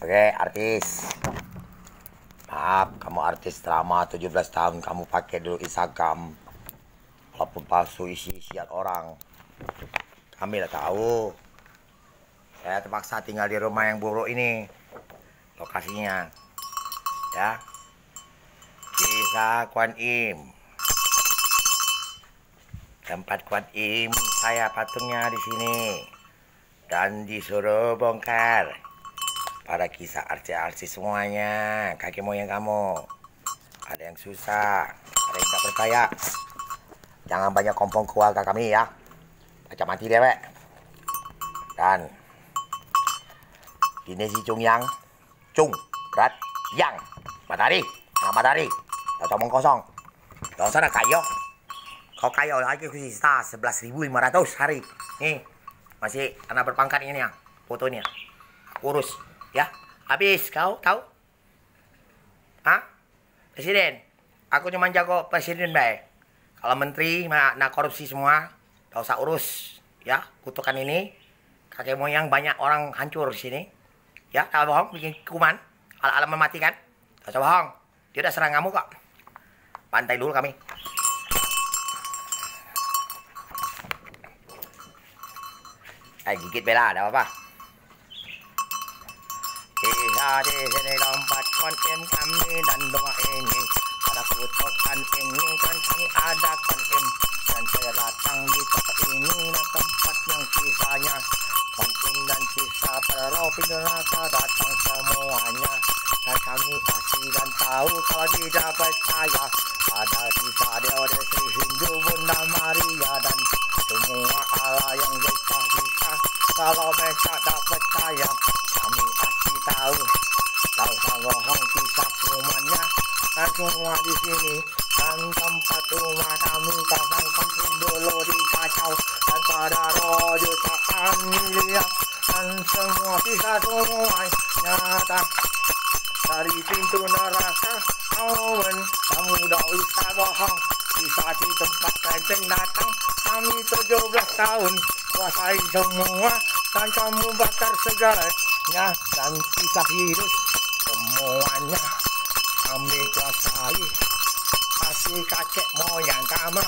Oke, artis. Maaf, kamu artis drama 17 tahun kamu pakai dulu Instagram. Walaupun palsu isi-isian orang. Kami lah tahu. Saya terpaksa tinggal di rumah yang buruk ini. Lokasinya. Ya. Kisah Kuan Im. Tempat Kuan Im, saya patungnya di sini. Dan disuruh bongkar. Pada kisah artis-artis semuanya, kakek moyang kamu. Ada yang susah, ada yang tak percaya. Jangan banyak kompong keluarga kami ya. Baca mati dewek. Dan ini si Chung Yang. Chung, Rat, Yang. Matahari, matahari. Tak omong kosong. Gak usah nak kayo. Kau kayo lagi aku sisa 11.500 hari. Nih, masih anak berpangkat ini ya, fotonya. Aku urus. Ya, habis kau tahu? Hah? Presiden? Aku cuma jago presiden baik. Kalau menteri nak korupsi semua, tak usah urus. Ya, kutukan ini kakek moyang banyak orang hancur di sini. Ya, kalau bohong bikin kuman, ala-ala mematikan. Tak usah bohong. Dia udah serang kamu kok. Pantai dulu kami. Gigit bela, ada apa-apa? Kisah di sini tempat Kuan Im kami dan doa ini. Pada kutukan ini kan kami ada Kuan Im. Dan saya datang di tempat ini dan tempat yang kisahnya Kuan Im dan kisah para roh pintu neraka datang semuanya. Dan kami kasih dan tahu kalau tidak percaya. Ada kisah Dewa Sri Hindu Bunda Maria dan semua Allah yang kisah-kisah. Kalau mereka tak percaya, kami kasih tahu. Tak usah bohong kisah semuanya. Dan semua di sini dan tempat rumah kami pasangkan dulu di kacau. Dan pada roh jutaan miliar dan semua kisah semua nyata. Dari pintu neraka awan, kamu tak usah bohong. Kisah di tempat kancing datang, kami 17 tahun kuasai semua. Dan kamu bakar segalanya. Dan kisah virus semuanya kami kuasai. Kasih kakek moyang kamu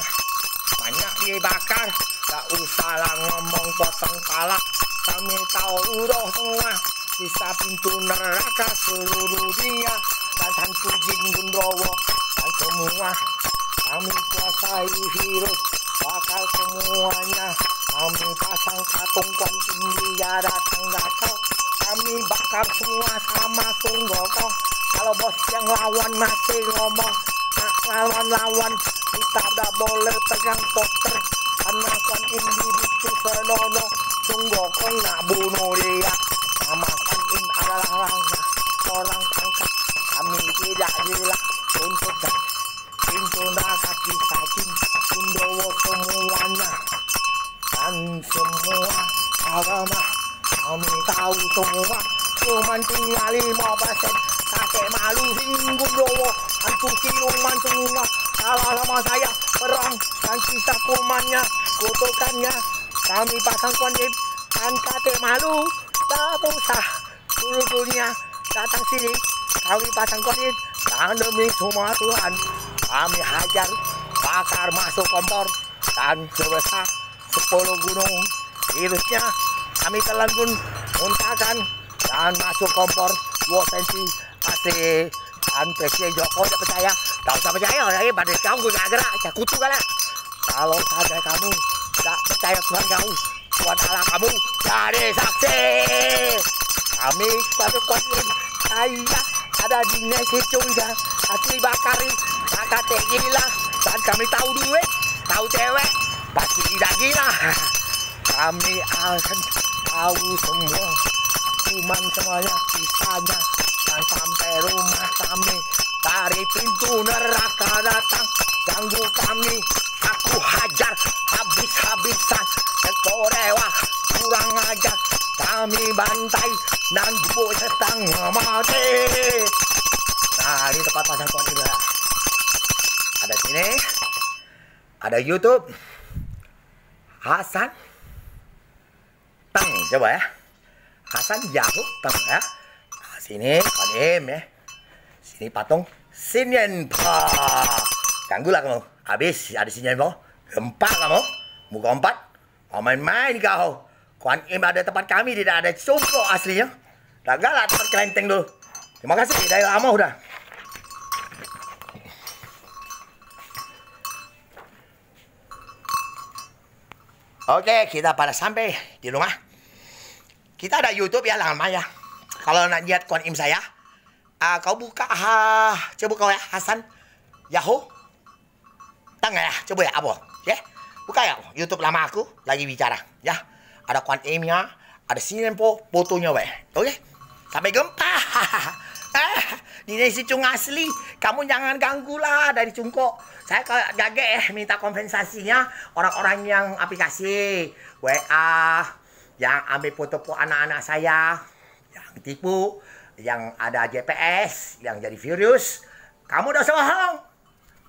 banyak dibakar. Tak usahlah ngomong potong pala. Kami tahu roh semua. Kisah pintu neraka seluruh dunia. Dan hantu jin Gundowo dan semua kami kuasai virus. Bakal semuanya. Kami pasang patung Kuan Im dia datang. Kami bakar semua sama Sunggokong. Kalau bos yang lawan masih ngomong, nak lawan-lawan kita tak boleh pegang poster. Karena Kuan Im dibikin senono, Sunggokong nak bunuh dia. Nama Kuan Im adalah orang pangkat. Kami tidak gila untuk pintu neraka kisah jin Gundowo semuanya. Dan semua agama kami tahu semua. Cuman tinggal 5%. Kakek malu Sing Gundowo, hantu siluman semua. Salah sama saya perang dan kisah kumannya, kutukannya. Kami pasang Kuan Im dan kakek malu. Tak usah seluruh dunia datang sini. Kami pasang Kuan Im dan demi semua Tuhan kami hajar, bakar masuk kompor. Dan sebesar 10 gunung virusnya kami telan pun muntahkan dan masuk kompor 2 cm AC. Dan Presiden Joko tidak percaya. Tak usah percaya, pada kamu gak gerak, saya kutu kalah. Kalau saja kamu tak percaya Tuhan kamu, Tuhan Allah kamu jadi saksi. Kami pada Kuan Im, saya ada di Nasi Cungga, asli bakari, kakak teh gila. Dan kami tahu duit, tahu cewek, pasti tidak gila. Kami akan tahu semua, cuman semuanya kisahnya. Dan sampai rumah kami, dari pintu neraka datang, ganggu kami, aku hajar habis-habisan. Dewa kurang ajar, kami bantai dan gubuk setengah mati. Nah, ini tempat pasang Kuan Im. Ada sini, ada YouTube Hasan Teng, coba ya. Hasan Yakub Teng ya. Sini, Kuan Im ya. Sini patung Xinyan Pa. Ganggulah kamu. Habis ada Xinyan Pa. Gempa kamu. Muka 4. Kau main-main kau. Kuan Im ada tempat kami, tidak ada cungkok aslinya. Dah galak tempat kelenteng dulu. Terima kasih, dah lama udah. Oke, kita pada sampai di rumah. Kita ada YouTube ya, lama ya. Kalau nak lihat Kuan Im saya, kau buka, coba kau ya, Hasan Yahoo. Tengah ya, coba ya, apa? Ya, buka ya, YouTube lama aku lagi bicara. Ya, ada Kuan Im-nya, ada Xinyan Po, fotonya weh. Oke, sampai gempa. Ini si cung asli. Kamu jangan ganggu lah dari cungkok. Saya kaget minta kompensasinya orang-orang yang aplikasi WA, yang ambil foto anak-anak saya, yang tipu, yang ada GPS, yang jadi virus. Kamu udah bohong.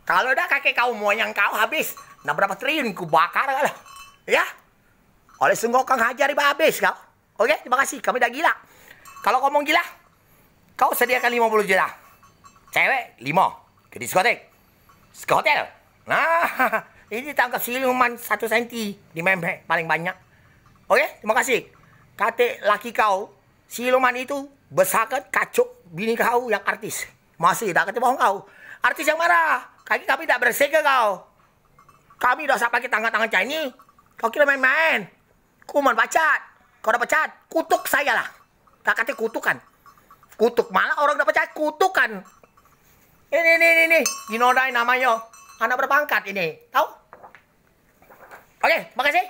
Kalau udah kakek kau moyang kau habis, nah berapa triliun ku bakar kalau. Ya? Oleh sungguh kang hajari habis kau. Oke, terima kasih. Kami dah gila. Kalau kau mau gila, kau sediakan 50 juta. Cewek 5 ke diskotek. Ke hotel. Nah, ini tangkap siluman 1 cm di membe paling banyak. Oke, terima kasih. Kata laki kau, siluman itu besarkan kacuk bini kau yang artis. Masih dah kata bohong kau. Artis yang marah. Kaki kami tak bersih ke kau. Kami dah sampai pakai tangan-tangan Chinese. Kau kira main-main. Kuman pacat. Kau dah pacat, kutuk saya lah. Tak kata kutukan. Kutuk malah orang dah pacat, kutukan. Ini. Dinodai namanya. Anak berpangkat ini. Tahu? Oke, makasih.